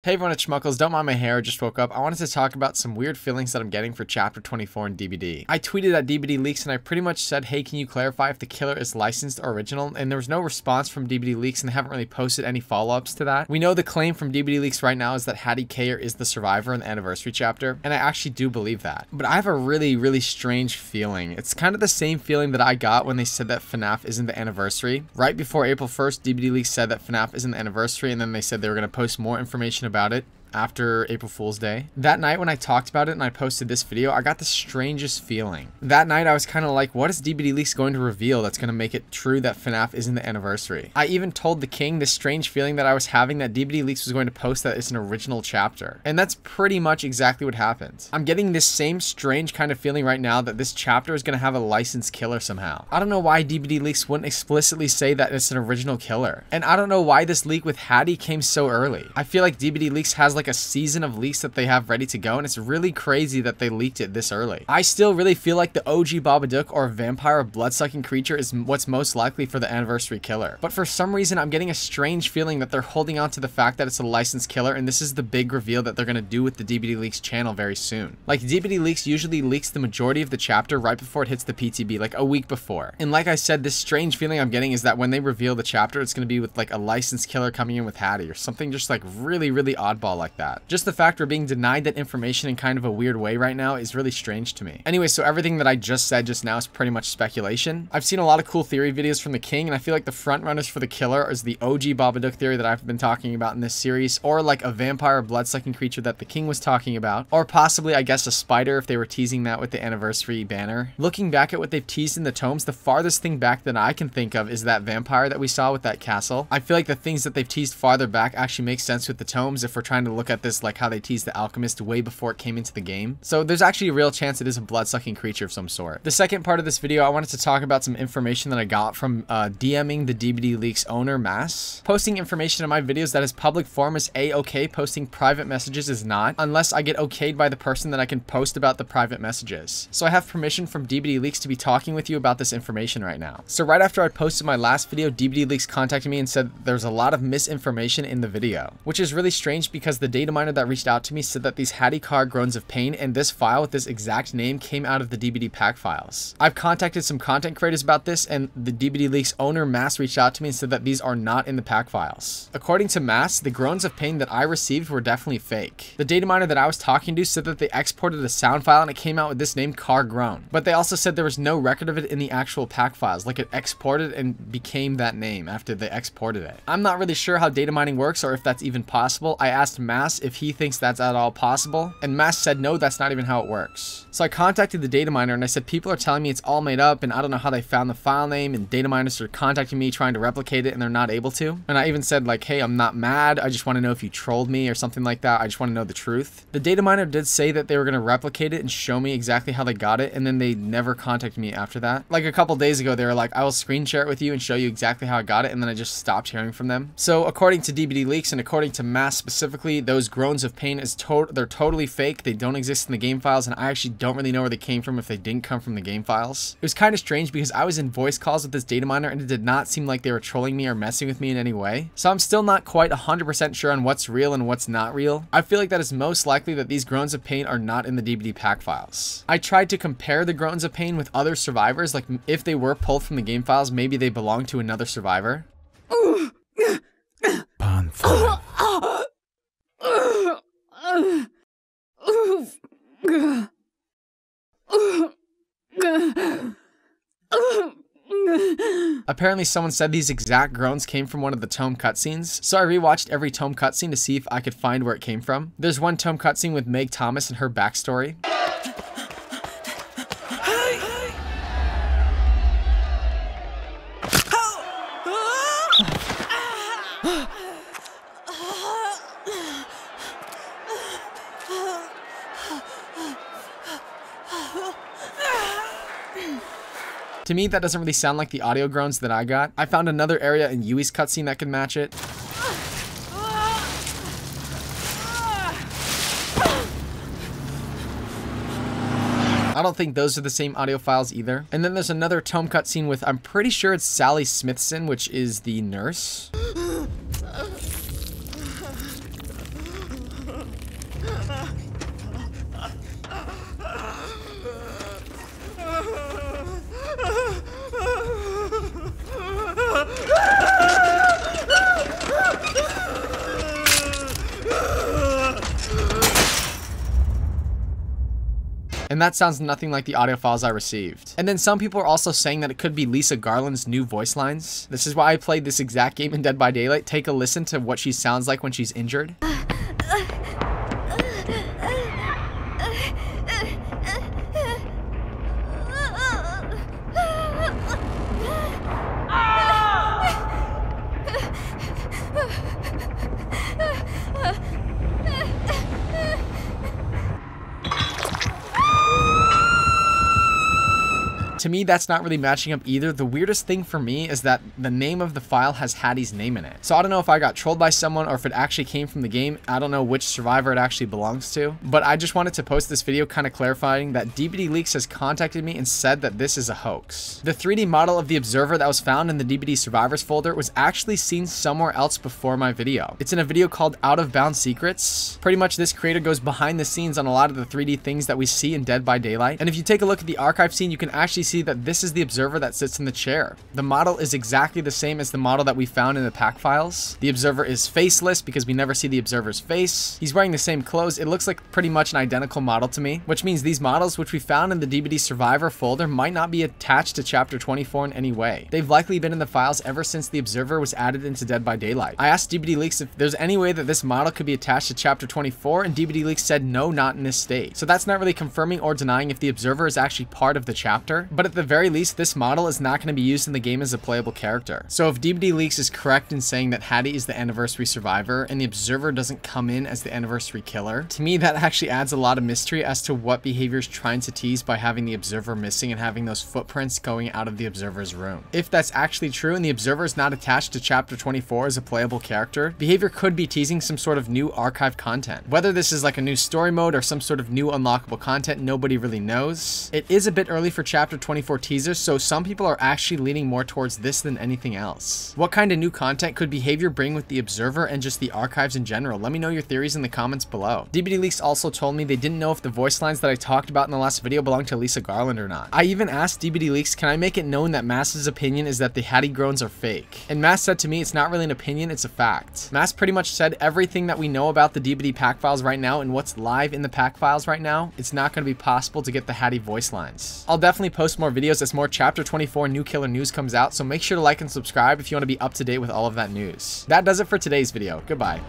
Hey everyone, it's Schmuckles. Don't mind my hair, I just woke up. I wanted to talk about some weird feelings that I'm getting for Chapter 24 in DBD. I tweeted at DBDLeaks and I pretty much said, hey, can you clarify if the killer is licensed or original? And there was no response from DBDLeaks and they haven't really posted any follow-ups to that. We know the claim from DBDLeaks right now is that Hattie Kayer is the survivor in the anniversary chapter, and I actually do believe that. But I have a really strange feeling. It's kind of the same feeling that I got when they said that FNAF isn't the anniversary. Right before April 1st, DBDLeaks said that FNAF isn't the anniversary, and then they said they were going to post more information about it after April Fool's Day. That night when I talked about it and I posted this video, I got the strangest feeling. That night I was kind of like, what is DBDLeaks going to reveal that's going to make it true that FNAF isn't the anniversary? I even told the king this strange feeling that I was having that DBDLeaks was going to post that it's an original chapter. And that's pretty much exactly what happened. I'm getting this same strange kind of feeling right now that this chapter is going to have a licensed killer somehow. I don't know why DBDLeaks wouldn't explicitly say that it's an original killer. And I don't know why this leak with Hattie came so early. I feel like DBDLeaks has like a season of leaks that they have ready to go, and it's really crazy that they leaked it this early. I still really feel like the OG Babadook or vampire blood-sucking creature is what's most likely for the anniversary killer. But for some reason, I'm getting a strange feeling that they're holding on to the fact that it's a licensed killer, and this is the big reveal that they're going to do with the DBDLeaks channel very soon. Like, DBDLeaks usually leaks the majority of the chapter right before it hits the PTB, like a week before. And like I said, this strange feeling I'm getting is that when they reveal the chapter, it's going to be with like a licensed killer coming in with Hattie or something just like really oddball like that. Just the fact we're being denied that information in kind of a weird way right now is really strange to me. Anyway, so everything that I just said just now is pretty much speculation. I've seen a lot of cool theory videos from the king, and I feel like the front runners for the killer is the OG Babadook theory that I've been talking about in this series, or like a vampire blood-sucking creature that the king was talking about, or possibly, I guess, a spider if they were teasing that with the anniversary banner. Looking back at what they've teased in the tomes, the farthest thing back that I can think of is that vampire that we saw with that castle. I feel like the things that they've teased farther back actually make sense with the tomes if we're trying to look at this like how they teased the alchemist way before it came into the game. So there's actually a real chance it is a blood-sucking creature of some sort. The second part of this video, I wanted to talk about some information that I got from DMing the DBDLeaks owner, Mass. Posting information in my videos that is public form is A-okay. Posting private messages is not, unless I get okayed by the person that I can post about the private messages. So I have permission from DBDLeaks to be talking with you about this information right now. So right after I posted my last video, DBDLeaks contacted me and said there's a lot of misinformation in the video, which is really strange because the data miner that reached out to me said that these Hattie Kayer groans of pain and this file with this exact name came out of the DBD pack files. I've contacted some content creators about this, and the DBDLeaks owner, Mass, reached out to me and said that these are not in the pack files. According to Mass, the groans of pain that I received were definitely fake. The data miner that I was talking to said that they exported a sound file and it came out with this name, Kayer Groan. But they also said there was no record of it in the actual pack files, like it exported and became that name after they exported it. I'm not really sure how data mining works or if that's even possible. I asked Mass if he thinks that's at all possible, and Mass said no, that's not even how it works. So I contacted the data miner and I said people are telling me it's all made up and I don't know how they found the file name, and data miners are contacting me trying to replicate it and they're not able to. And I even said like, hey, I'm not mad, I just want to know if you trolled me or something like that. I just want to know the truth. The data miner did say that they were going to replicate it and show me exactly how they got it, and then they never contacted me after that. Like a couple days ago they were like, I will screen share it with you and show you exactly how I got it, and then I just stopped hearing from them. So according to DBDLeaks and according to Mass specifically, those groans of pain is they're totally fake. They don't exist in the game files, and I actually don't really know where they came from if they didn't come from the game files. It was kind of strange because I was in voice calls with this data miner and it did not seem like they were trolling me or messing with me in any way. So I'm still not quite 100% sure on what's real and what's not real. I feel like that is most likely that these groans of pain are not in the DBD pack files. I tried to compare the groans of pain with other survivors, like if they were pulled from the game files, maybe they belong to another survivor. Pun 5. Apparently someone said these exact groans came from one of the tome cutscenes, so I rewatched every tome cutscene to see if I could find where it came from. There's one tome cutscene with Meg Thomas and her backstory. To me, that doesn't really sound like the audio groans that I got. I found another area in Yui's cutscene that could match it. I don't think those are the same audio files either. And then there's another tome cutscene with, I'm pretty sure it's Sally Smithson, which is the nurse. And that sounds nothing like the audio files I received. And then some people are also saying that it could be Lisa Garland's new voice lines. This is why I played this exact game in Dead by Daylight. Take a listen to what she sounds like when she's injured. To me, that's not really matching up either. The weirdest thing for me is that the name of the file has Hattie's name in it. So I don't know if I got trolled by someone or if it actually came from the game. I don't know which survivor it actually belongs to. But I just wanted to post this video kind of clarifying that DBDLeaks has contacted me and said that this is a hoax. The 3D model of the observer that was found in the DBD survivors folder was actually seen somewhere else before my video. It's in a video called Out of Bounds Secrets. Pretty much this creator goes behind the scenes on a lot of the 3D things that we see in Dead by Daylight. And if you take a look at the archive scene, you can actually see that this is the observer that sits in the chair. The model is exactly the same as the model that we found in the pack files. The observer is faceless because we never see the observer's face. He's wearing the same clothes. It looks like pretty much an identical model to me, which means these models, which we found in the DBD survivor folder, might not be attached to chapter 24 in any way. They've likely been in the files ever since the observer was added into Dead by Daylight. I asked DBDLeaks if there's any way that this model could be attached to chapter 24, and DBDLeaks said no, not in this state. So that's not really confirming or denying if the observer is actually part of the chapter, but at the very least, this model is not going to be used in the game as a playable character. So if DBDLeaks is correct in saying that Hattie is the anniversary survivor and the observer doesn't come in as the anniversary killer, to me that actually adds a lot of mystery as to what behavior is trying to tease by having the observer missing and having those footprints going out of the observer's room. If that's actually true and the observer is not attached to chapter 24 as a playable character, behavior could be teasing some sort of new archive content. Whether this is like a new story mode or some sort of new unlockable content, nobody really knows. It is a bit early for chapter 24 teasers, so some people are actually leaning more towards this than anything else. What kind of new content could behavior bring with the observer and just the archives in general? Let me know your theories in the comments below. DBDLeaks also told me they didn't know if the voice lines that I talked about in the last video belonged to Lisa Garland or not. I even asked DBDLeaks, can I make it known that Mass's opinion is that the Hattie groans are fake? And Mass said to me, it's not really an opinion, it's a fact. Mass pretty much said everything that we know about the DBD pack files right now and what's live in the pack files right now, it's not going to be possible to get the Hattie voice lines. I'll definitely post more videos as more chapter 24 new killer news comes out, so make sure to like and subscribe if you want to be up to date with all of that news. That does it for today's video. Goodbye.